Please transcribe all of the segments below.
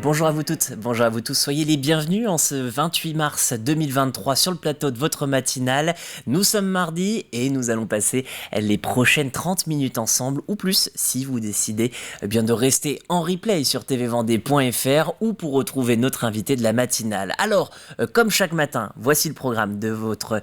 Bonjour à vous toutes, bonjour à vous tous, soyez les bienvenus en ce 28 mars 2023 sur le plateau de votre matinale. Nous sommes mardi et nous allons passer les prochaines 30 minutes ensemble ou plus si vous décidez bien de rester en replay sur tvvendée.fr ou pour retrouver notre invité de la matinale. Alors, comme chaque matin, voici le programme de votre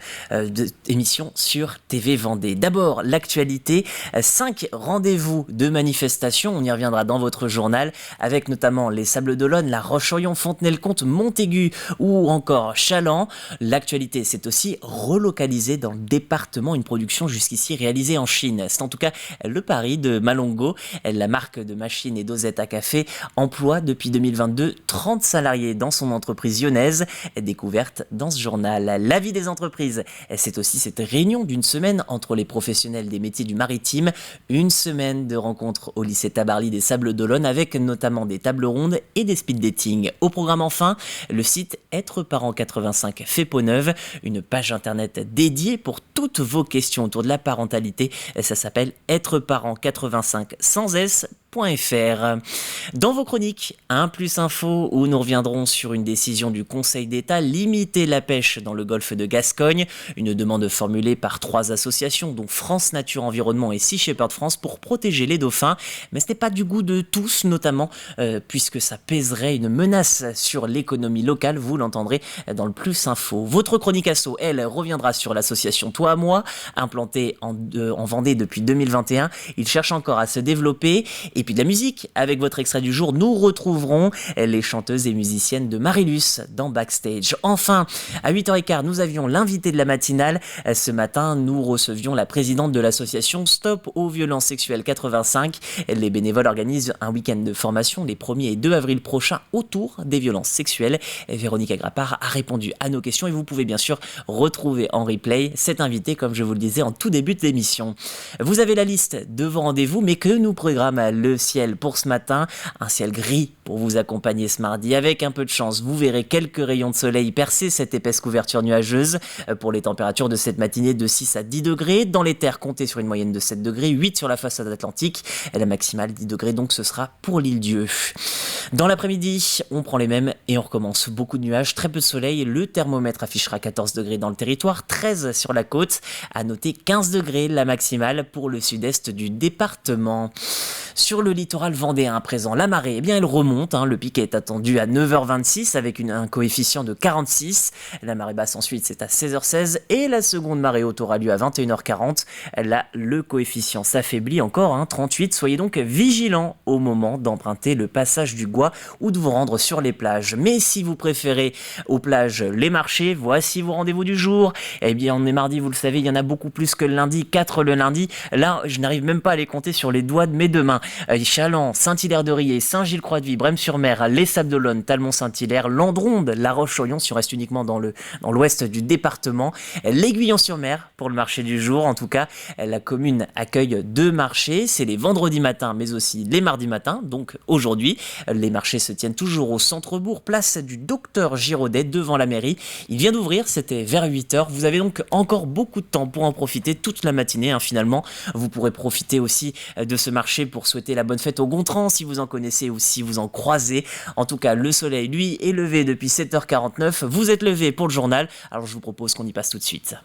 émission sur TV Vendée. D'abord, l'actualité, 5 rendez-vous de manifestation, on y reviendra dans votre journal avec notamment les Sables-d'Olonne, La Roche-sur-Yon, Fontenay-le-Comte, Montaigu ou encore Challans. L'actualité, c'est aussi relocaliser dans le département une production jusqu'ici réalisée en Chine. C'est en tout cas le pari de Malongo. La marque de machines et dosettes à café emploie depuis 2022 30 salariés dans son entreprise lyonnaise, découverte dans ce journal. La vie des entreprises, c'est aussi cette réunion d'une semaine entre les professionnels des métiers du maritime, une semaine de rencontres au lycée Tabarly des Sables-d'Olonne avec notamment des tables rondes et des speed dating. Au programme enfin, le site Être Parent 85 fait peau neuve, une page internet dédiée pour toutes vos questions autour de la parentalité. Ça s'appelle Être Parent 85 sans S. Dans vos chroniques, 1 plus info, où nous reviendrons sur une décision du Conseil d'État, limiter la pêche dans le golfe de Gascogne, une demande formulée par 3 associations, dont France Nature Environnement et Sea Shepherd France, pour protéger les dauphins. Mais ce n'est pas du goût de tous, notamment puisque ça pèserait une menace sur l'économie locale, vous l'entendrez dans le plus info. Votre chronique asso, elle, reviendra sur l'association Toi à Moi, implantée en Vendée depuis 2021. Il cherche encore à se développer. Et puis de la musique, avec votre extrait du jour, nous retrouverons les chanteuses et musiciennes de Marilus dans Backstage. Enfin, à 8h15, nous avions l'invité de la matinale. Ce matin, nous recevions la présidente de l'association Stop aux violences sexuelles 85. Les bénévoles organisent un week-end de formation les 1er et 2 avril prochains autour des violences sexuelles. Véronique Agrapard a répondu à nos questions et vous pouvez bien sûr retrouver en replay cet invité, comme je vous le disais en tout début de l'émission. Vous avez la liste de vos rendez-vous, mais que nous programme le ciel pour ce matin, un ciel gris pour vous accompagner ce mardi. Avec un peu de chance, vous verrez quelques rayons de soleil percer cette épaisse couverture nuageuse. Pour les températures de cette matinée, de 6 à 10 degrés. Dans les terres, comptez sur une moyenne de 7 degrés, 8 sur la façade atlantique. Et la maximale 10 degrés, donc ce sera pour l'Île-Dieu. Dans l'après-midi, on prend les mêmes et on recommence. Beaucoup de nuages, très peu de soleil. Le thermomètre affichera 14 degrés dans le territoire, 13 sur la côte. À noter 15 degrés, la maximale pour le sud-est du département. Sur le littoral vendéen à présent, la marée, eh bien, elle remonte. Le pic est attendu à 9h26 avec un coefficient de 46. La marée basse ensuite, c'est à 16h16 et la seconde marée haute aura lieu à 21h40. Là, le coefficient s'affaiblit encore, 38. Soyez donc vigilants au moment d'emprunter le passage du Gois ou de vous rendre sur les plages. Mais si vous préférez aux plages les marchés, voici vos rendez-vous du jour. Eh bien, on est mardi, vous le savez, il y en a beaucoup plus que le lundi, 4 le lundi. Là, je n'arrive même pas à les compter sur les doigts de mes deux mains. Challans, Saint-Hilaire-de-Riez, Saint-Gilles-Croix-de-Vie, Brême-sur-Mer, les Sables-d'Olonne, Talmont-Saint-Hilaire, Landronde, La Roche-sur-Yon, si on reste uniquement dans l'ouest du département, l'Aiguillon-sur-Mer pour le marché du jour. En tout cas, la commune accueille 2 marchés, c'est les vendredis matins mais aussi les mardis matins. Donc aujourd'hui, les marchés se tiennent toujours au centre-bourg, place du Docteur Giraudet devant la mairie. Il vient d'ouvrir, c'était vers 8h. Vous avez donc encore beaucoup de temps pour en profiter toute la matinée finalement. Vous pourrez profiter aussi de ce marché pour souhaiter la bonne fête aux Gontran si vous en connaissez ou si vous en croisez. En tout cas, le soleil, lui, est levé depuis 7h49. Vous êtes levé pour le journal. Alors je vous propose qu'on y passe tout de suite.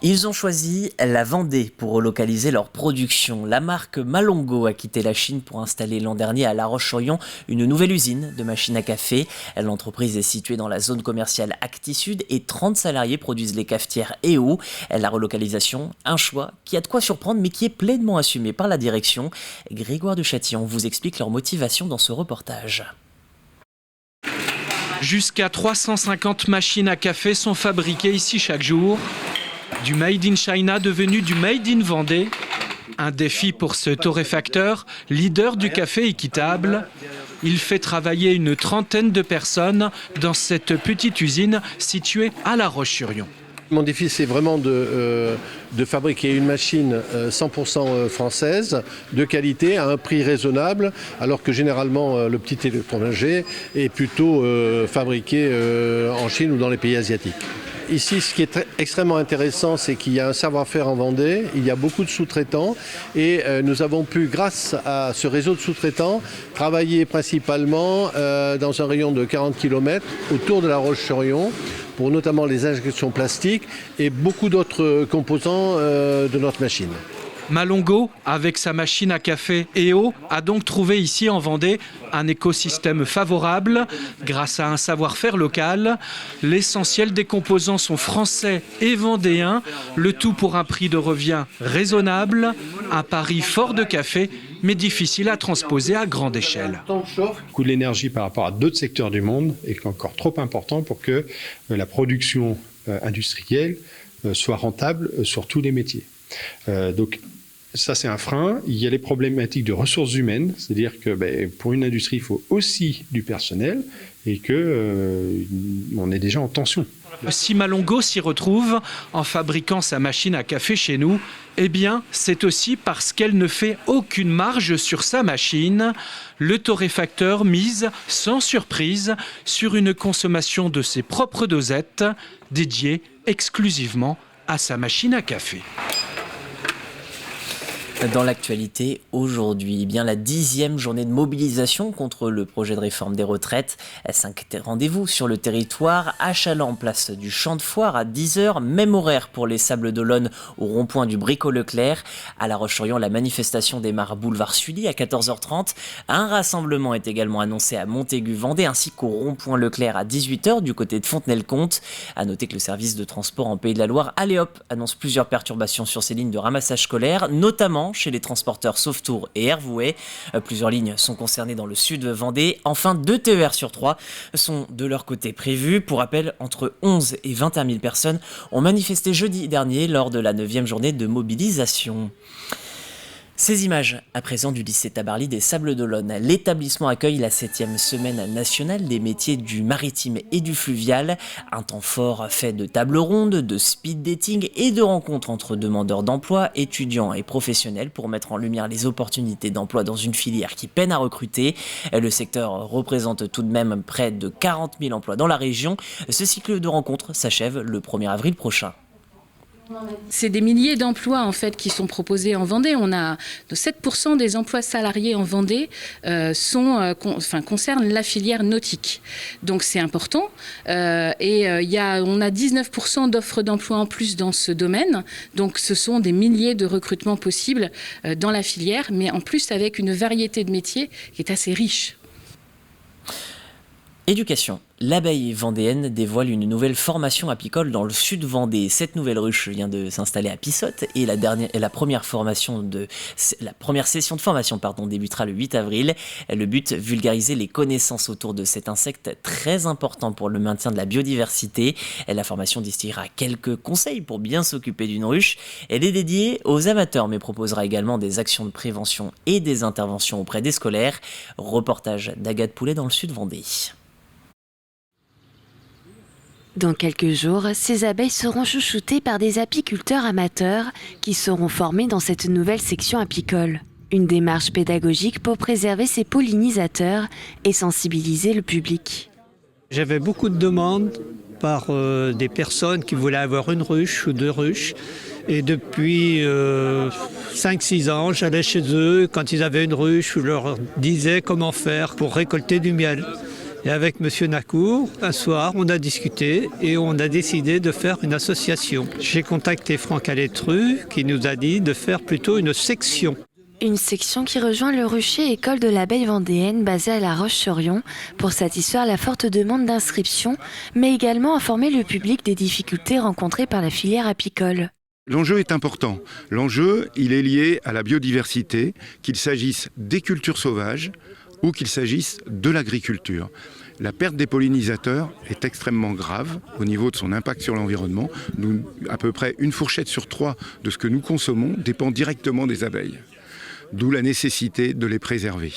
Ils ont choisi la Vendée pour relocaliser leur production. La marque Malongo a quitté la Chine pour installer l'an dernier à La Roche-sur-Yon une nouvelle usine de machines à café. L'entreprise est située dans la zone commerciale Acti-Sud et 30 salariés produisent les cafetières EO. La relocalisation, un choix qui a de quoi surprendre mais qui est pleinement assumé par la direction. Grégoire de Châtillon vous explique leur motivation dans ce reportage. Jusqu'à 350 machines à café sont fabriquées ici chaque jour. Du Made in China devenu du Made in Vendée. Un défi pour ce torréfacteur, leader du café équitable. Il fait travailler une 30aine de personnes dans cette petite usine située à La Roche-sur-Yon. Mon défi, c'est vraiment de fabriquer une machine 100% française, de qualité, à un prix raisonnable, alors que généralement le petit électroménager est plutôt fabriqué en Chine ou dans les pays asiatiques. Ici, ce qui est extrêmement intéressant, c'est qu'il y a un savoir-faire en Vendée, il y a beaucoup de sous-traitants et nous avons pu, grâce à ce réseau de sous-traitants, travailler principalement dans un rayon de 40 km autour de La Roche-sur-Yon pour notamment les injections plastiques et beaucoup d'autres composants de notre machine. Malongo, avec sa machine à café EO, a donc trouvé ici en Vendée un écosystème favorable grâce à un savoir-faire local. L'essentiel des composants sont français et vendéens, le tout pour un prix de revient raisonnable, un pari fort de café, mais difficile à transposer à grande échelle. Le coût de l'énergie par rapport à d'autres secteurs du monde est encore trop important pour que la production industrielle soit rentable sur tous les métiers. Donc ça, c'est un frein. Il y a les problématiques de ressources humaines, c'est-à-dire que pour une industrie, il faut aussi du personnel et qu'on est déjà en tension. Si Malongo s'y retrouve en fabriquant sa machine à café chez nous, eh bien, c'est aussi parce qu'elle ne fait aucune marge sur sa machine. Le torréfacteur mise, sans surprise, sur une consommation de ses propres dosettes, dédiée exclusivement à sa machine à café. Dans l'actualité, aujourd'hui, eh bien la 10e journée de mobilisation contre le projet de réforme des retraites. 5 rendez-vous sur le territoire, à Challans, place du Champ de Foire à 10h, même horaire pour les Sables d'Olonne au rond-point du Bricot-Leclerc. À La Roche-sur-Yon, la manifestation démarre boulevard Sully à 14h30. Un rassemblement est également annoncé à Montaigu-Vendée ainsi qu'au rond-point Leclerc à 18h du côté de Fontenay-le-Comte. À noter que le service de transport en Pays de la Loire, Aléop, annonce plusieurs perturbations sur ces lignes de ramassage scolaire, notamment chez les transporteurs Sauvetour et Hervouet. Plusieurs lignes sont concernées dans le sud de Vendée. Enfin, 2 TER sur 3 sont de leur côté prévus. Pour rappel, entre 11 et 21 000 personnes ont manifesté jeudi dernier lors de la 9e journée de mobilisation. Ces images à présent du lycée Tabarly des Sables d'Olonne. L'établissement accueille la 7e semaine nationale des métiers du maritime et du fluvial. Un temps fort fait de tables rondes, de speed dating et de rencontres entre demandeurs d'emploi, étudiants et professionnels pour mettre en lumière les opportunités d'emploi dans une filière qui peine à recruter. Le secteur représente tout de même près de 40 000 emplois dans la région. Ce cycle de rencontres s'achève le 1er avril prochain. C'est des milliers d'emplois en fait qui sont proposés en Vendée. On a 7% des emplois salariés en Vendée concernent la filière nautique. Donc c'est important. On a 19% d'offres d'emploi en plus dans ce domaine. Donc ce sont des milliers de recrutements possibles dans la filière, mais en plus avec une variété de métiers qui est assez riche. Éducation. L'abeille vendéenne dévoile une nouvelle formation apicole dans le sud Vendée. Cette nouvelle ruche vient de s'installer à Pissotte et la première session de formation débutera le 8 avril. Le but, vulgariser les connaissances autour de cet insecte très important pour le maintien de la biodiversité. La formation distillera quelques conseils pour bien s'occuper d'une ruche. Elle est dédiée aux amateurs mais proposera également des actions de prévention et des interventions auprès des scolaires. Reportage d'Agathe Poulet dans le sud Vendée. Dans quelques jours, ces abeilles seront chouchoutées par des apiculteurs amateurs qui seront formés dans cette nouvelle section apicole. Une démarche pédagogique pour préserver ces pollinisateurs et sensibiliser le public. J'avais beaucoup de demandes par des personnes qui voulaient avoir une ruche ou 2 ruches. Et depuis 5-6 ans, j'allais chez eux. Quand ils avaient une ruche, je leur disais comment faire pour récolter du miel. Et avec M. Nacour, un soir, on a discuté et on a décidé de faire une association. J'ai contacté Franck Alétru qui nous a dit de faire plutôt une section. Une section qui rejoint le rucher école de l'abeille vendéenne basée à La Roche-sur-Yon pour satisfaire la forte demande d'inscription, mais également informer le public des difficultés rencontrées par la filière apicole. L'enjeu est important. L'enjeu, il est lié à la biodiversité, qu'il s'agisse des cultures sauvages ou qu'il s'agisse de l'agriculture. La perte des pollinisateurs est extrêmement grave au niveau de son impact sur l'environnement. À peu près 1 fourchette sur 3 de ce que nous consommons dépend directement des abeilles. D'où la nécessité de les préserver.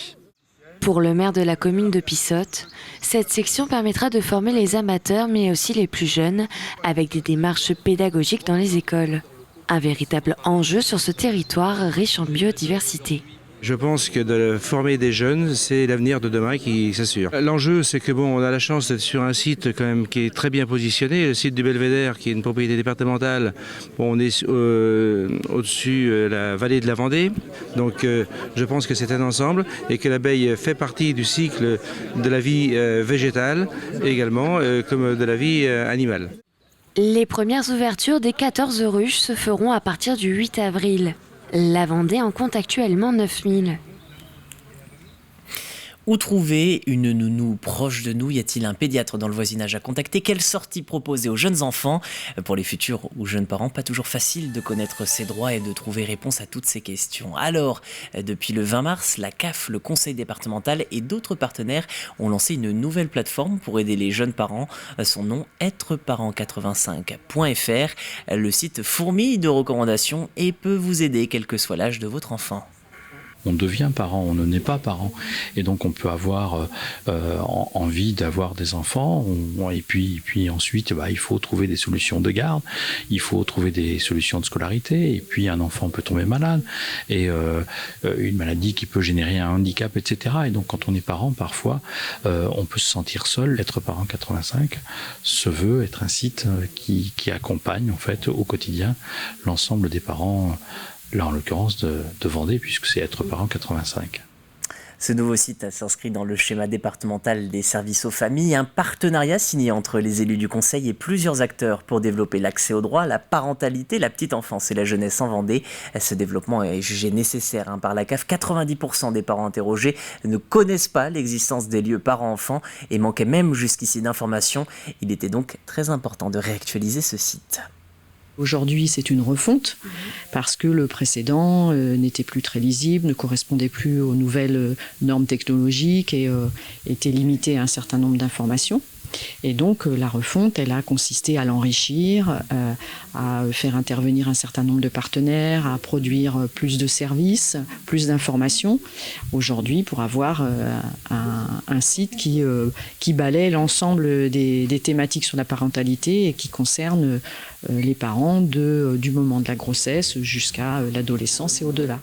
Pour le maire de la commune de Pissotte, cette section permettra de former les amateurs mais aussi les plus jeunes avec des démarches pédagogiques dans les écoles. Un véritable enjeu sur ce territoire riche en biodiversité. Je pense que de former des jeunes, c'est l'avenir de demain qui s'assure. L'enjeu, c'est que on a la chance d'être sur un site quand même qui est très bien positionné, le site du Belvédère, qui est une propriété départementale. On est au-dessus la vallée de la Vendée, donc je pense que c'est un ensemble et que l'abeille fait partie du cycle de la vie végétale également, comme de la vie animale. Les premières ouvertures des 14 ruches se feront à partir du 8 avril. La Vendée en compte actuellement 9000. Où trouver une nounou proche de nous? Y a-t-il un pédiatre dans le voisinage à contacter? Quelle sortie proposer aux jeunes enfants? Pour les futurs ou jeunes parents, pas toujours facile de connaître ses droits et de trouver réponse à toutes ces questions. Alors, depuis le 20 mars, la CAF, le conseil départemental et d'autres partenaires ont lancé une nouvelle plateforme pour aider les jeunes parents. Son nom, êtreparent85.fr. Le site fourmille de recommandations et peut vous aider quel que soit l'âge de votre enfant. On devient parent, on ne naît pas parent. Et donc on peut avoir envie d'avoir des enfants, et puis ensuite il faut trouver des solutions de garde, il faut trouver des solutions de scolarité, et puis un enfant peut tomber malade, et une maladie qui peut générer un handicap, etc. Et donc quand on est parent, parfois, on peut se sentir seul. Être parent 85 se veut être un site qui accompagne en fait au quotidien l'ensemble des parents, là en l'occurrence de Vendée, puisque c'est Être Parent 85. Ce nouveau site s'inscrit dans le schéma départemental des services aux familles, un partenariat signé entre les élus du conseil et plusieurs acteurs pour développer l'accès aux droits, la parentalité, la petite enfance et la jeunesse en Vendée. Ce développement est jugé nécessaire par la CAF. 90% des parents interrogés ne connaissent pas l'existence des lieux parents-enfants et manquaient même jusqu'ici d'informations. Il était donc très important de réactualiser ce site. Aujourd'hui, c'est une refonte parce que le précédent n'était plus très lisible, ne correspondait plus aux nouvelles normes technologiques et était limité à un certain nombre d'informations. Et donc la refonte, elle a consisté à l'enrichir, à faire intervenir un certain nombre de partenaires, à produire plus de services, plus d'informations aujourd'hui pour avoir un site qui balaie l'ensemble des thématiques sur la parentalité et qui concerne les parents du moment de la grossesse jusqu'à l'adolescence et au-delà.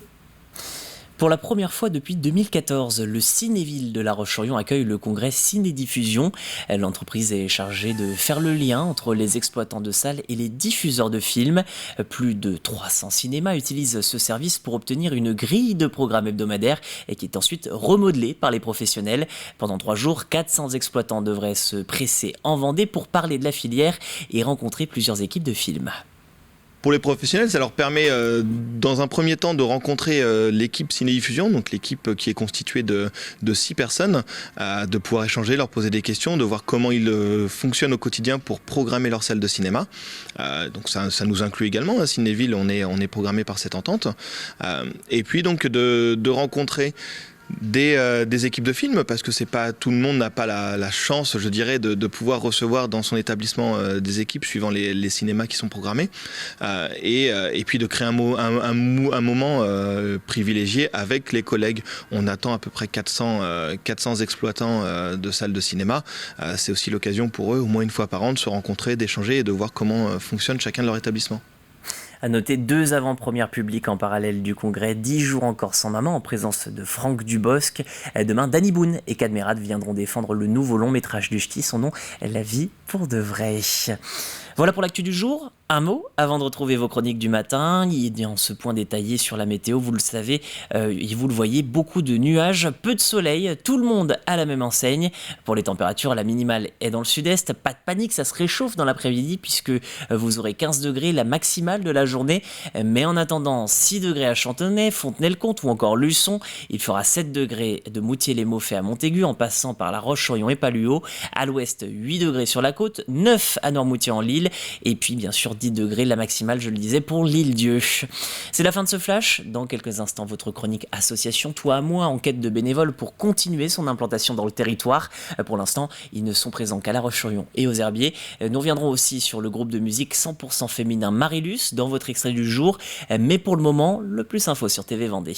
Pour la première fois depuis 2014, le Cinéville de La Roche-sur-Yon accueille le congrès Cinédiffusion. L'entreprise est chargée de faire le lien entre les exploitants de salles et les diffuseurs de films. Plus de 300 cinémas utilisent ce service pour obtenir une grille de programmes hebdomadaires et qui est ensuite remodelée par les professionnels. Pendant 3 jours, 400 exploitants devraient se presser en Vendée pour parler de la filière et rencontrer plusieurs équipes de films. Pour les professionnels, ça leur permet dans un premier temps de rencontrer l'équipe Cinédiffusion, donc l'équipe qui est constituée de 6 personnes, de pouvoir échanger, leur poser des questions, de voir comment ils fonctionnent au quotidien pour programmer leur salle de cinéma. Donc ça nous inclut également, à Cinéville, on est programmé par cette entente. Et puis donc de rencontrer des équipes de films, parce que c'est pas tout le monde n'a pas la chance, je dirais, de pouvoir recevoir dans son établissement des équipes suivant les cinémas qui sont programmés, et puis de créer un moment privilégié avec les collègues. On attend à peu près 400 exploitants de salles de cinéma. C'est aussi l'occasion pour eux, au moins une fois par an, de se rencontrer, d'échanger et de voir comment fonctionne chacun de leur établissement. À noter 2 avant-premières publiques en parallèle du congrès, 10 jours encore sans maman en présence de Franck Dubosc. Demain, Danny Boone et Cadmerat viendront défendre le nouveau long métrage du ch'ti, son nom, La vie pour de vrai. Voilà pour l'actu du jour. Un mot avant de retrouver vos chroniques du matin. Dans ce point détaillé sur la météo, vous le savez, et vous le voyez, beaucoup de nuages, peu de soleil, tout le monde à la même enseigne. Pour les températures, la minimale est dans le sud-est. Pas de panique, ça se réchauffe dans l'après-midi puisque vous aurez 15 degrés la maximale de la journée. Mais en attendant, 6 degrés à Chantonnay, Fontenay-le-Comte ou encore Luçon. Il fera 7 degrés de Moutier-les-Mauffais à Montaigu en passant par La Roche-sur-Yon et Palluau. À l'ouest, 8 degrés sur la côte, 9 à Noirmoutier-en-l'Île. Et puis bien sûr 10 degrés la maximale, je le disais, pour l'Île-Dieu. C'est la fin de ce flash. Dans quelques instants, votre chronique association Toi à moi en quête de bénévoles pour continuer son implantation dans le territoire. Pour l'instant, ils ne sont présents qu'à La Roche-sur-Yon et aux Herbiers. Nous reviendrons aussi sur le groupe de musique 100% féminin Marilus dans votre extrait du jour. Mais pour le moment, le plus info sur TV Vendée.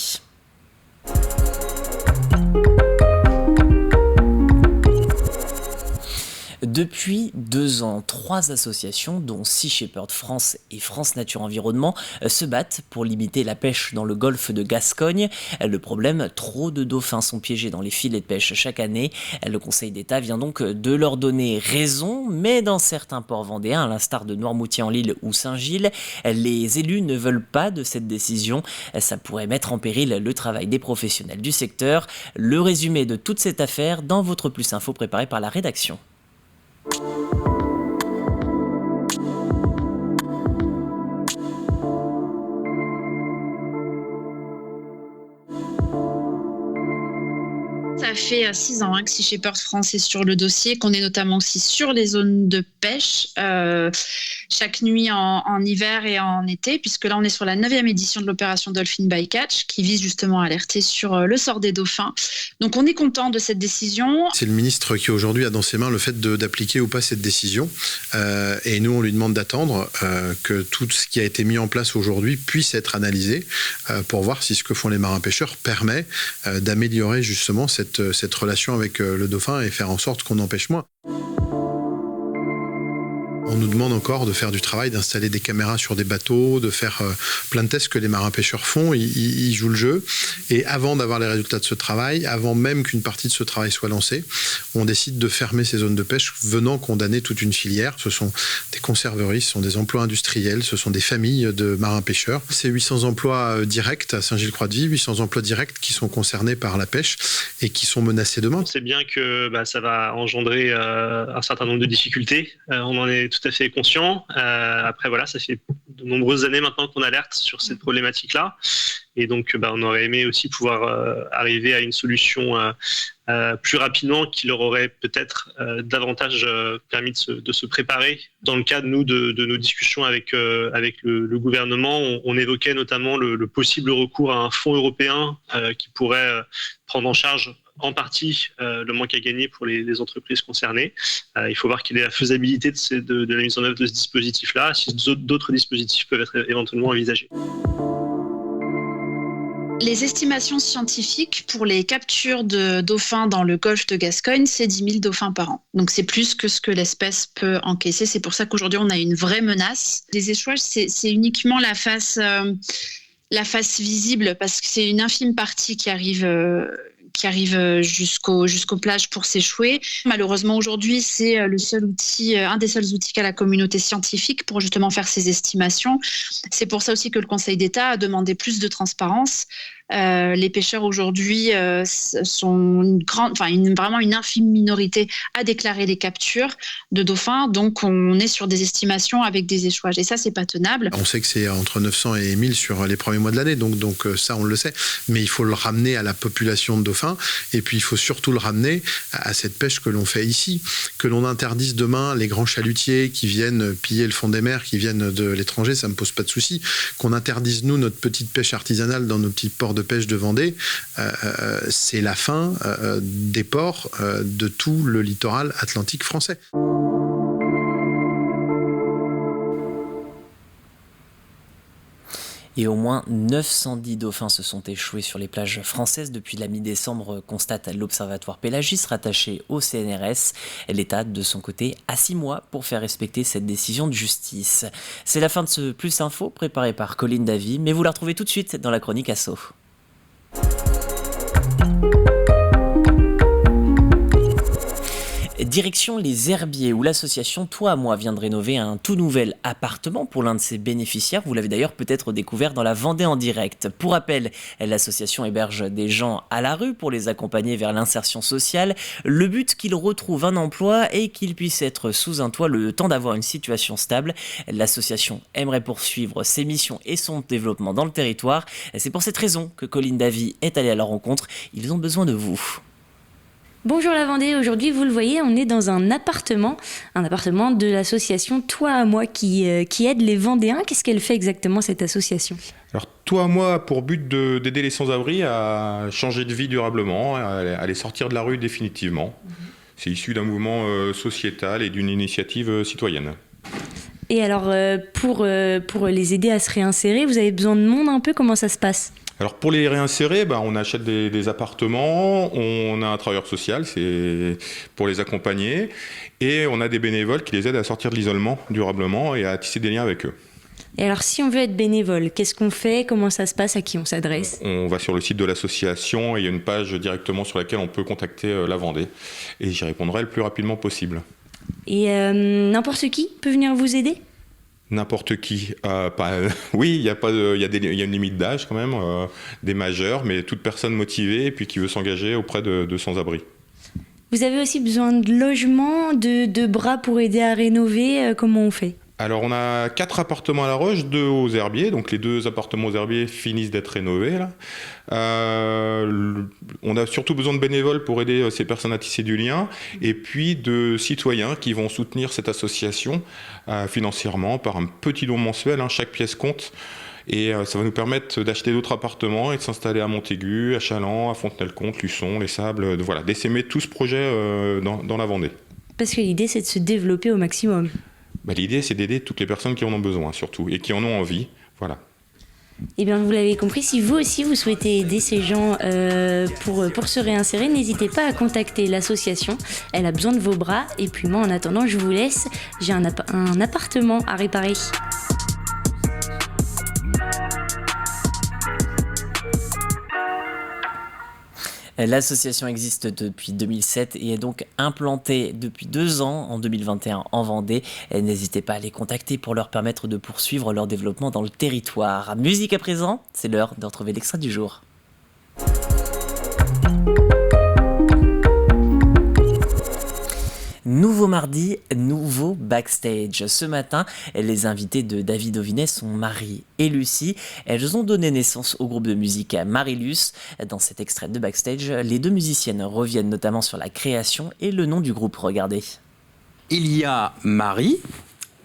Depuis 2 ans, 3 associations, dont Sea Shepherd France et France Nature Environnement, se battent pour limiter la pêche dans le golfe de Gascogne. Le problème, trop de dauphins sont piégés dans les filets de pêche chaque année. Le Conseil d'État vient donc de leur donner raison, mais dans certains ports vendéens, à l'instar de Noirmoutier-en-l'Île ou Saint-Gilles, les élus ne veulent pas de cette décision. Ça pourrait mettre en péril le travail des professionnels du secteur. Le résumé de toute cette affaire dans votre Plus Info préparé par la rédaction. Ça fait 6 ans que Sea Shepherd France est sur le dossier, qu'on est notamment aussi sur les zones de pêche, chaque nuit en hiver et en été, puisque là on est sur la 9e édition de l'opération Dolphin Bycatch, qui vise justement à alerter sur le sort des dauphins. Donc on est content de cette décision. C'est le ministre qui aujourd'hui a dans ses mains le fait d'appliquer ou pas cette décision. Et nous on lui demande d'attendre que tout ce qui a été mis en place aujourd'hui puisse être analysé pour voir si ce que font les marins-pêcheurs permet d'améliorer justement cette relation avec le dauphin et faire en sorte qu'on empêche moins. On nous demande encore de faire du travail, d'installer des caméras sur des bateaux, de faire plein de tests que les marins-pêcheurs font. Ils jouent le jeu. Et avant d'avoir les résultats de ce travail, avant même qu'une partie de ce travail soit lancée, on décide de fermer ces zones de pêche, venant condamner toute une filière. Ce sont des conserveries, ce sont des emplois industriels, ce sont des familles de marins-pêcheurs. C'est 800 emplois directs à Saint-Gilles-Croix-de-Vie, 800 emplois directs qui sont concernés par la pêche et qui sont menacés demain. On sait bien que ça va engendrer un certain nombre de difficultés. On en est tout à fait conscient. Après, voilà, ça fait de nombreuses années maintenant qu'on alerte sur cette problématique-là. Et donc, on aurait aimé aussi pouvoir arriver à une solution plus rapidement qui leur aurait peut-être davantage permis de se préparer. Dans le cadre, de nos discussions avec le gouvernement, on évoquait notamment le possible recours à un fonds européen qui pourrait prendre en charge en partie le manque à gagner pour les entreprises concernées. Il faut voir quelle est la faisabilité de la mise en œuvre de ce dispositif-là, si d'autres dispositifs peuvent être éventuellement envisagés. Les estimations scientifiques pour les captures de dauphins dans le golfe de Gascogne, c'est 10 000 dauphins par an. Donc c'est plus que ce que l'espèce peut encaisser. C'est pour ça qu'aujourd'hui on a une vraie menace. Les échouages, c'est uniquement la face visible, parce que c'est une infime partie qui arrive jusqu'aux plages pour s'échouer. Malheureusement, aujourd'hui, c'est un des seuls outils qu'a la communauté scientifique pour justement faire ces estimations. C'est pour ça aussi que le Conseil d'État a demandé plus de transparence. Les pêcheurs aujourd'hui sont vraiment une infime minorité à déclarer les captures de dauphins. Donc, on est sur des estimations avec des échouages. Et ça, c'est pas tenable. On sait que c'est entre 900 et 1000 sur les premiers mois de l'année. Donc ça, on le sait. Mais il faut le ramener à la population de dauphins. Et puis, il faut surtout le ramener à cette pêche que l'on fait ici. Que l'on interdise demain les grands chalutiers qui viennent piller le fond des mers, qui viennent de l'étranger, ça me pose pas de souci. Qu'on interdise, nous, notre petite pêche artisanale dans nos petits ports de pêche de Vendée, c'est la fin des ports de tout le littoral atlantique français. Et au moins 910 dauphins se sont échoués sur les plages françaises depuis la mi-décembre, constate l'Observatoire Pélagis rattaché au CNRS. L'État, de son côté, a 6 mois pour faire respecter cette décision de justice. C'est la fin de ce Plus Info préparé par Colline Davy, mais vous la retrouvez tout de suite dans la chronique Asso. Direction les Herbiers, où l'association Toi à Moi vient de rénover un tout nouvel appartement pour l'un de ses bénéficiaires. Vous l'avez d'ailleurs peut-être découvert dans la Vendée en direct. Pour rappel, l'association héberge des gens à la rue pour les accompagner vers l'insertion sociale. Le but, qu'ils retrouvent un emploi et qu'ils puissent être sous un toit le temps d'avoir une situation stable. L'association aimerait poursuivre ses missions et son développement dans le territoire. C'est pour cette raison que Colline Davy est allée à leur rencontre. Ils ont besoin de vous. Bonjour la Vendée, aujourd'hui vous le voyez, on est dans un appartement de l'association Toi à Moi qui aide les Vendéens. Qu'est-ce qu'elle fait exactement cette association ? Alors Toi à Moi a pour but d'aider les sans-abri à changer de vie durablement, à les sortir de la rue définitivement. C'est issu d'un mouvement sociétal et d'une initiative citoyenne. Et alors pour les aider à se réinsérer, vous avez besoin de monde un peu, comment ça se passe ? Alors pour les réinsérer, on achète des appartements, on a un travailleur social, c'est pour les accompagner, et on a des bénévoles qui les aident à sortir de l'isolement durablement et à tisser des liens avec eux. Et alors, si on veut être bénévole, qu'est-ce qu'on fait? Comment ça se passe? À qui on s'adresse? On va sur le site de l'association et il y a une page directement sur laquelle on peut contacter la Vendée. Et j'y répondrai le plus rapidement possible. Et n'importe qui peut venir vous aider? N'importe qui. Oui, il y a une limite d'âge quand même, des majeurs, mais toute personne motivée et puis qui veut s'engager auprès de sans-abri. Vous avez aussi besoin de logements, de bras pour aider à rénover. Comment on fait? Alors on a 4 appartements à La Roche, 2 aux Herbiers, donc les 2 appartements aux Herbiers finissent d'être rénovés là. On a surtout besoin de bénévoles pour aider ces personnes à tisser du lien et puis de citoyens qui vont soutenir cette association financièrement par un petit don mensuel, chaque pièce compte. Et ça va nous permettre d'acheter d'autres appartements et de s'installer à Montaigu, à Chaland, à Fontenay-le-Comte, Luçon, Les Sables, d'essaimer tout ce projet dans la Vendée. Parce que l'idée c'est de se développer au maximum. L'idée, c'est d'aider toutes les personnes qui en ont besoin, surtout, et qui en ont envie. Voilà. Eh bien, vous l'avez compris, si vous aussi, vous souhaitez aider ces gens pour se réinsérer, n'hésitez pas à contacter l'association. Elle a besoin de vos bras. Et puis moi, en attendant, je vous laisse. J'ai un appartement à réparer. L'association existe depuis 2007 et est donc implantée depuis 2 ans, en 2021, en Vendée. Et n'hésitez pas à les contacter pour leur permettre de poursuivre leur développement dans le territoire. Musique à présent, c'est l'heure de retrouver l'extrait du jour. Nouveau mardi, nouveau backstage. Ce matin, les invités de David Auvinet sont Marie et Lucie. Elles ont donné naissance au groupe de musique Marilus. Dans cet extrait de backstage, les 2 musiciennes reviennent notamment sur la création et le nom du groupe. Regardez. Il y a Marie.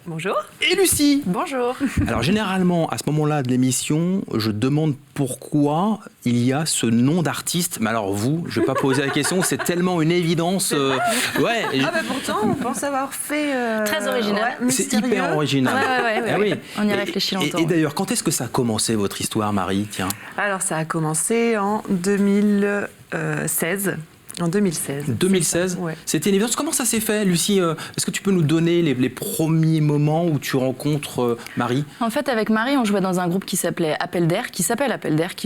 Bonjour. Et Lucie. Bonjour. Alors généralement, à ce moment-là de l'émission, je demande pourquoi il y a ce nom d'artiste. Mais alors vous, je ne vais pas poser la question, c'est tellement une évidence. Ouais. Pourtant, on pense avoir fait... Très original. Ouais, c'est hyper original. Ouais. Ah oui. On y réfléchit longtemps. Et d'ailleurs, quand est-ce que ça a commencé votre histoire, Marie? Tiens. Alors ça a commencé en 2016. En 2016. 2016 ouais. C'était une évidence. Comment ça s'est fait, Lucie? Est-ce que tu peux nous donner les premiers moments où tu rencontres Marie? En fait, avec Marie, on jouait dans un groupe qui s'appelle Appel d'Air, qui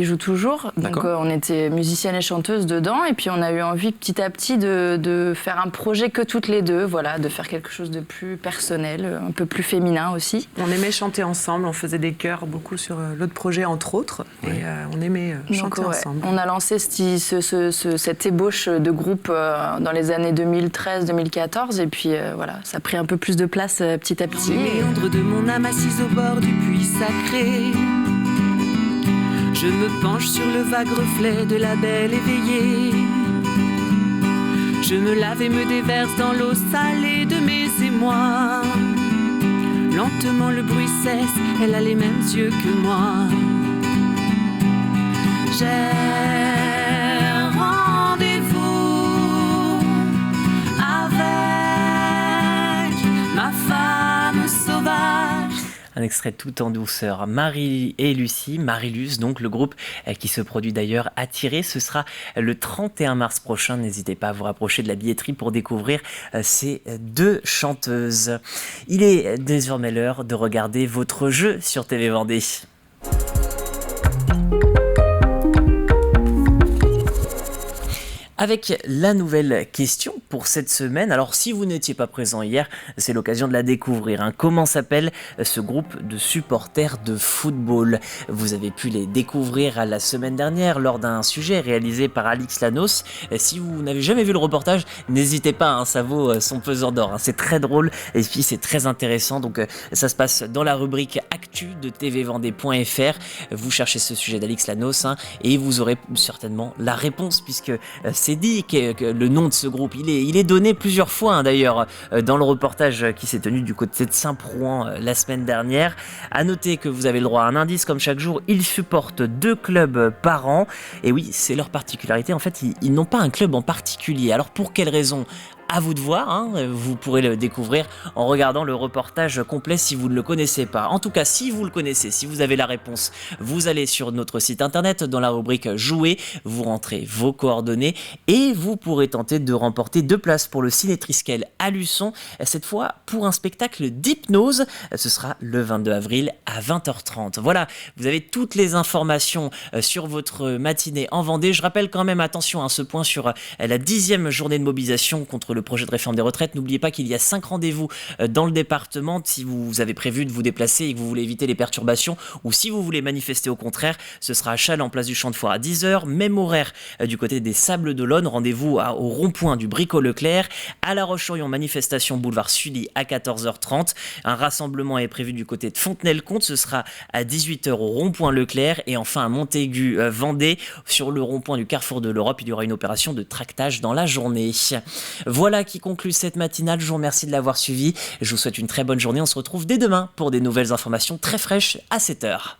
joue toujours. Donc on était musicienne et chanteuse dedans. Et puis on a eu envie petit à petit de faire un projet que toutes les deux, voilà, de faire quelque chose de plus personnel, un peu plus féminin aussi. On aimait chanter ensemble, on faisait des chœurs beaucoup sur l'autre projet, entre autres. Et on aimait chanter ensemble. On a lancé cette ébauche de groupe dans les années 2013-2014 et puis voilà, ça a pris un peu plus de place petit à petit. Les méandres de mon âme assise au bord du puits sacré, je me penche sur le vague reflet de la belle éveillée. Je me lave et me déverse dans l'eau salée de mes émois. Lentement le bruit cesse, elle a les mêmes yeux que moi. J'ai ma femme sauvage. Un extrait tout en douceur. Marie et Lucie, Marilus, donc le groupe qui se produit d'ailleurs à Tiré. Ce sera le 31 mars prochain. N'hésitez pas à vous rapprocher de la billetterie pour découvrir ces 2 chanteuses. Il est désormais l'heure de regarder votre jeu sur TV Vendée. Avec la nouvelle question pour cette semaine. Alors si vous n'étiez pas présent hier, c'est l'occasion de la découvrir. Comment s'appelle ce groupe de supporters de football? Vous avez pu les découvrir la semaine dernière lors d'un sujet réalisé par Alix Lanos. Si vous n'avez jamais vu le reportage, n'hésitez pas, ça vaut son pesant d'or. C'est très drôle et puis c'est très intéressant. Donc ça se passe dans la rubrique Actu de tvvendée.fr. Vous cherchez ce sujet d'Alix Lanos et vous aurez certainement la réponse puisque c'est dit que le nom de ce groupe, il est donné plusieurs fois d'ailleurs dans le reportage qui s'est tenu du côté de Saint-Prouan la semaine dernière. À noter que vous avez le droit à un indice comme chaque jour, ils supportent 2 clubs par an. Et oui, c'est leur particularité, en fait ils n'ont pas un club en particulier. Alors pour quelle raison? à vous de voir, hein. Vous pourrez le découvrir en regardant le reportage complet si vous ne le connaissez pas. En tout cas, si vous le connaissez, si vous avez la réponse, vous allez sur notre site internet dans la rubrique Jouer, vous rentrez vos coordonnées et vous pourrez tenter de remporter 2 places pour le Ciné Triskel à Luçon, cette fois pour un spectacle d'hypnose. Ce sera le 22 avril à 20h30. Voilà, vous avez toutes les informations sur votre matinée en Vendée. Je rappelle quand même, attention à ce point sur la 10e journée de mobilisation contre le projet de réforme des retraites. N'oubliez pas qu'il y a 5 rendez-vous dans le département si vous avez prévu de vous déplacer et que vous voulez éviter les perturbations, ou si vous voulez manifester au contraire, ce sera à Châles en place du Champ de Foire à 10h, même horaire du côté des Sables d'Olonne, rendez-vous au rond-point du Bricot-Leclerc, à La Roche-sur-Yon, manifestation boulevard Sully à 14h30, un rassemblement est prévu du côté de Fontenay-le-Comte, ce sera à 18h au rond-point Leclerc, et enfin à Montaigu, Vendée, sur le rond-point du Carrefour de l'Europe, il y aura une opération de tractage dans la journée. Voilà qui conclut cette matinale, je vous remercie de l'avoir suivi, je vous souhaite une très bonne journée, on se retrouve dès demain pour des nouvelles informations très fraîches à 7h.